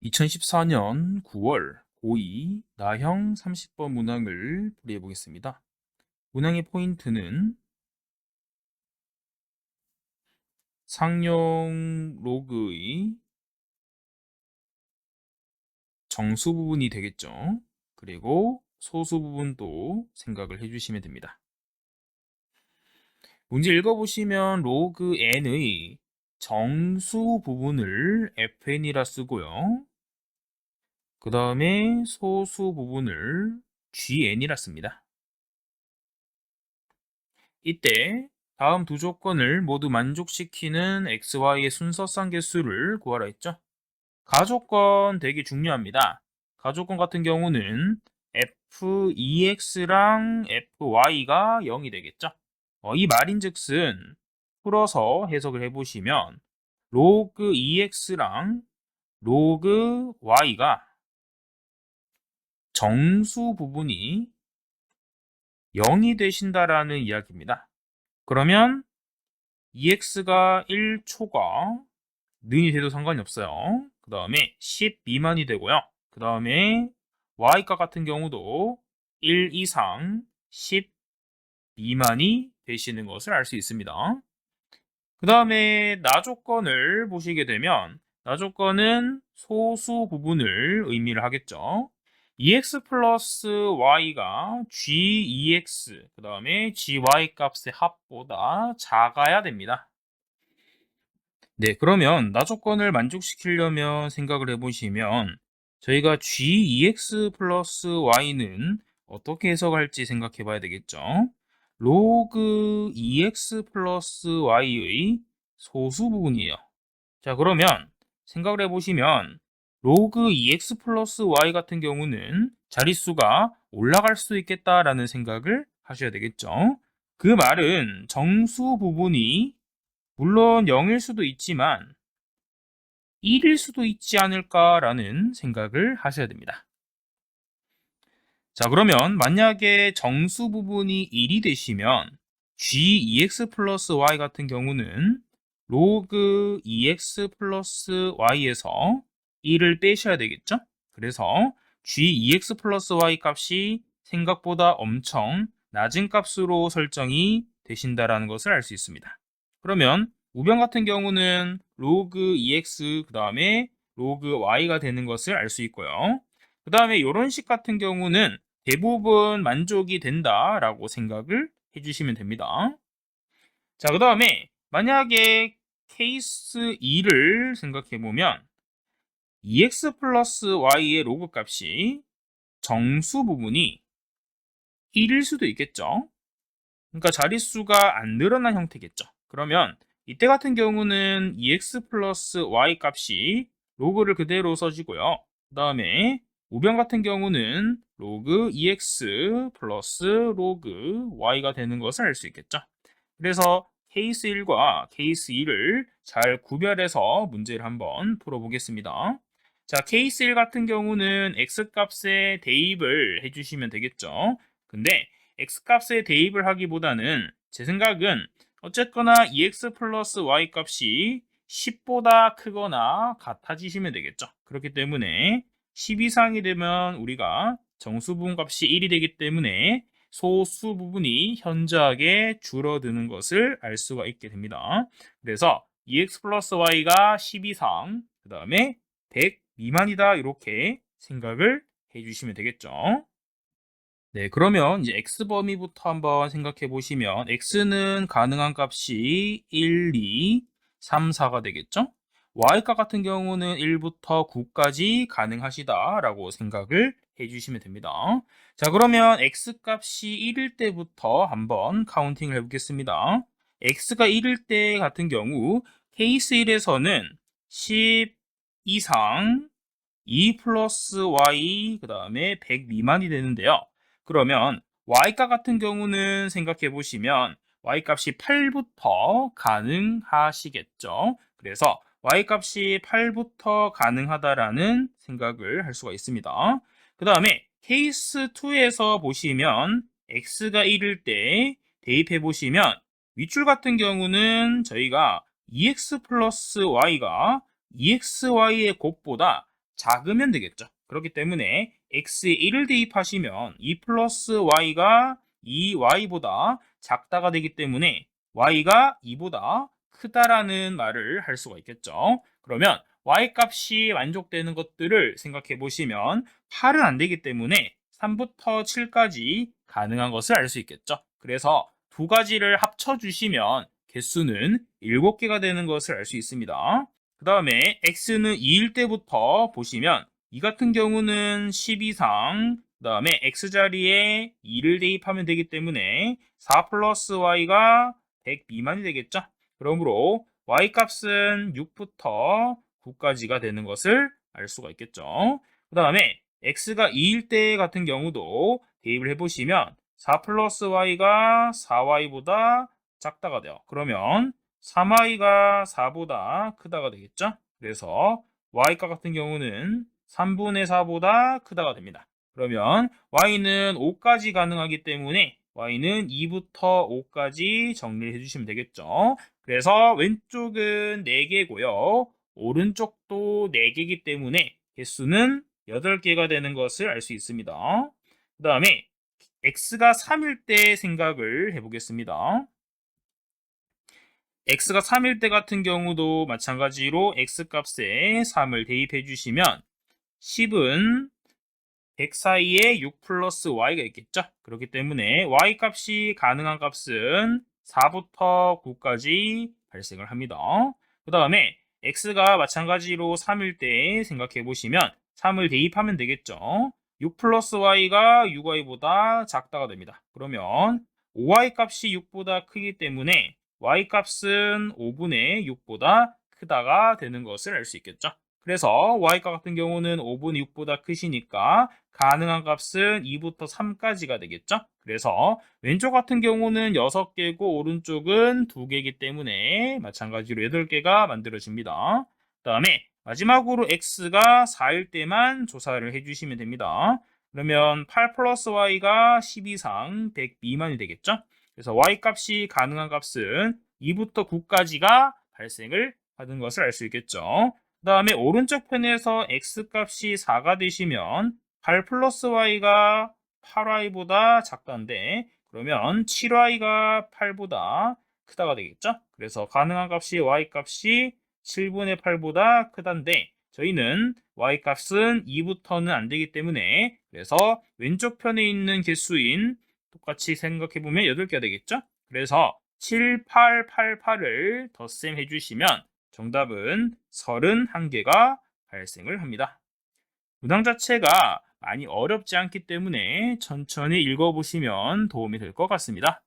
2014년 9월 고2 나형 30번 문항을 풀이해 보겠습니다. 문항의 포인트는 상용 로그의 정수 부분이 되겠죠. 그리고 소수 부분도 생각을 해주시면 됩니다. 문제 읽어보시면 로그 n의 정수 부분을 fn이라 쓰고요. 그 다음에 소수 부분을 gn이라 씁니다. 이때 다음 두 조건을 모두 만족시키는 xy의 순서상 개수를 구하라 했죠. 가조건 되게 중요합니다. 가조건 같은 경우는 f2x랑 fy가 0이 되겠죠. 이 말인즉슨 풀어서 해석을 해보시면 로그 2x랑 로그 y가 정수 부분이 0이 되신다라는 이야기입니다. 그러면 EX가 1초가 는이 돼도 상관이 없어요. 그 다음에 10 미만이 되고요. 그 다음에 Y가 같은 경우도 1 이상 10 미만이 되시는 것을 알 수 있습니다. 그 다음에 나조건을 보시게 되면 나조건은 소수 부분을 의미를 하겠죠. EX 플러스 Y가 GEX, 그 다음에 GY 값의 합보다 작아야 됩니다. 네, 그러면 나조건을 만족시키려면 생각을 해보시면 저희가 GEX 플러스 Y는 어떻게 해석할지 생각해 봐야 되겠죠. 로그 EX 플러스 Y의 소수 부분이에요. 자, 그러면 생각을 해보시면 로그 EX 플러스 Y 같은 경우는 자릿수가 올라갈 수 있겠다라는 생각을 하셔야 되겠죠. 그 말은 정수 부분이 물론 0일 수도 있지만 1일 수도 있지 않을까라는 생각을 하셔야 됩니다. 자, 그러면 만약에 정수 부분이 1이 되시면 GEX 플러스 Y 같은 경우는 로그 EX 플러스 Y에서 1을 빼셔야 되겠죠? 그래서 GEX 플러스 Y 값이 생각보다 엄청 낮은 값으로 설정이 되신다라는 것을 알 수 있습니다. 그러면 우변 같은 경우는 로그 EX 그 다음에 로그 Y가 되는 것을 알 수 있고요. 그 다음에 이런 식 같은 경우는 대부분 만족이 된다라고 생각을 해주시면 됩니다. 자, 그 다음에 만약에 케이스 2를 생각해 보면 EX 플러스 Y의 로그 값이 정수 부분이 1일 수도 있겠죠. 그러니까 자릿수가 안 늘어난 형태겠죠. 그러면 이때 같은 경우는 EX 플러스 Y 값이 로그를 그대로 써지고요. 그 다음에 우변 같은 경우는 로그 EX 플러스 로그 Y가 되는 것을 알 수 있겠죠. 그래서 케이스 1과 케이스 2를 잘 구별해서 문제를 한번 풀어보겠습니다. 자, 케이스 1 같은 경우는 X값에 대입을 해주시면 되겠죠. 근데 X값에 대입을 하기보다는 제 생각은 어쨌거나 EX 플러스 Y 값이 10보다 크거나 같아지시면 되겠죠. 그렇기 때문에 10 이상이 되면 우리가 정수 부분 값이 1이 되기 때문에 소수 부분이 현저하게 줄어드는 것을 알 수가 있게 됩니다. 그래서 EX 플러스 Y가 10 이상, 그 다음에 100 미만이다 이렇게 생각을 해주시면 되겠죠. 네, 그러면 이제 x 범위부터 한번 생각해 보시면 x는 가능한 값이 1, 2, 3, 4가 되겠죠? y값 같은 경우는 1부터 9까지 가능하시다라고 생각을 해주시면 됩니다. 자, 그러면 x값이 1일 때부터 한번 카운팅을 해보겠습니다. x가 1일 때 같은 경우 케이스 1에서는 10 이상 2 플러스 y 그 다음에 100 미만이 되는데요. 그러면 y값 같은 경우는 생각해 보시면 y값이 8부터 가능하시겠죠. 그래서 y값이 8부터 가능하다라는 생각을 할 수가 있습니다. 그 다음에 케이스 2에서 보시면 x가 1일 때 대입해 보시면 윗줄 같은 경우는 저희가 2x 플러스 y가 2xy의 곱보다 작으면 되겠죠. 그렇기 때문에 x에 1을 대입하시면 2 플러스 y가 2y보다 작다가 되기 때문에 y가 2보다 크다라는 말을 할 수가 있겠죠. 그러면 y 값이 만족되는 것들을 생각해 보시면 8은 안 되기 때문에 3부터 7까지 가능한 것을 알 수 있겠죠. 그래서 두 가지를 합쳐 주시면 개수는 7개가 되는 것을 알 수 있습니다. 그 다음에 x는 2일 때부터 보시면 이 같은 경우는 10 이상, 그 다음에 x자리에 2를 대입하면 되기 때문에 4 플러스 y가 100 미만이 되겠죠. 그러므로 y 값은 6부터 9까지가 되는 것을 알 수가 있겠죠. 그 다음에 x가 2일 때 같은 경우도 대입을 해보시면 4 플러스 y가 4y보다 작다가 돼요. 그러면 3y가 4보다 크다가 되겠죠? 그래서 y값 같은 경우는 3분의 4보다 크다가 됩니다. 그러면 y는 5까지 가능하기 때문에 y는 2부터 5까지 정리를 해주시면 되겠죠. 그래서 왼쪽은 4개고요. 오른쪽도 4개이기 때문에 개수는 8개가 되는 것을 알 수 있습니다. 그 다음에 x가 3일 때 생각을 해보겠습니다. x가 3일 때 같은 경우도 마찬가지로 x값에 3을 대입해 주시면 10은 100 사이에 6 플러스 y가 있겠죠. 그렇기 때문에 y 값이 가능한 값은 4부터 9까지 발생을 합니다. 그 다음에 x가 마찬가지로 3일 때 생각해 보시면 3을 대입하면 되겠죠. 6 플러스 y가 6y보다 작다가 됩니다. 그러면 5y 값이 6보다 크기 때문에 y 값은 5분의 6보다 크다가 되는 것을 알 수 있겠죠. 그래서 y값 같은 경우는 5분의 6보다 크시니까 가능한 값은 2부터 3까지가 되겠죠. 그래서 왼쪽 같은 경우는 6개고 오른쪽은 2개이기 때문에 마찬가지로 8개가 만들어집니다. 그 다음에 마지막으로 x가 4일 때만 조사를 해주시면 됩니다. 그러면 8 플러스 y가 10 이상 100 미만이 되겠죠. 그래서 y 값이 가능한 값은 2부터 9까지가 발생을 하는 것을 알 수 있겠죠. 그 다음에 오른쪽 편에서 x값이 4가 되시면 8 플러스 y가 8y보다 작다인데 그러면 7y가 8보다 크다가 되겠죠. 그래서 가능한 값이 y값이 7분의 8보다 크다인데 저희는 y값은 2부터는 안 되기 때문에 그래서 왼쪽 편에 있는 개수인 똑같이 생각해보면 8개가 되겠죠. 그래서 7, 8, 8, 8을 덧셈 해주시면 정답은 31개가 발생을 합니다. 문항 자체가 많이 어렵지 않기 때문에 천천히 읽어보시면 도움이 될 것 같습니다.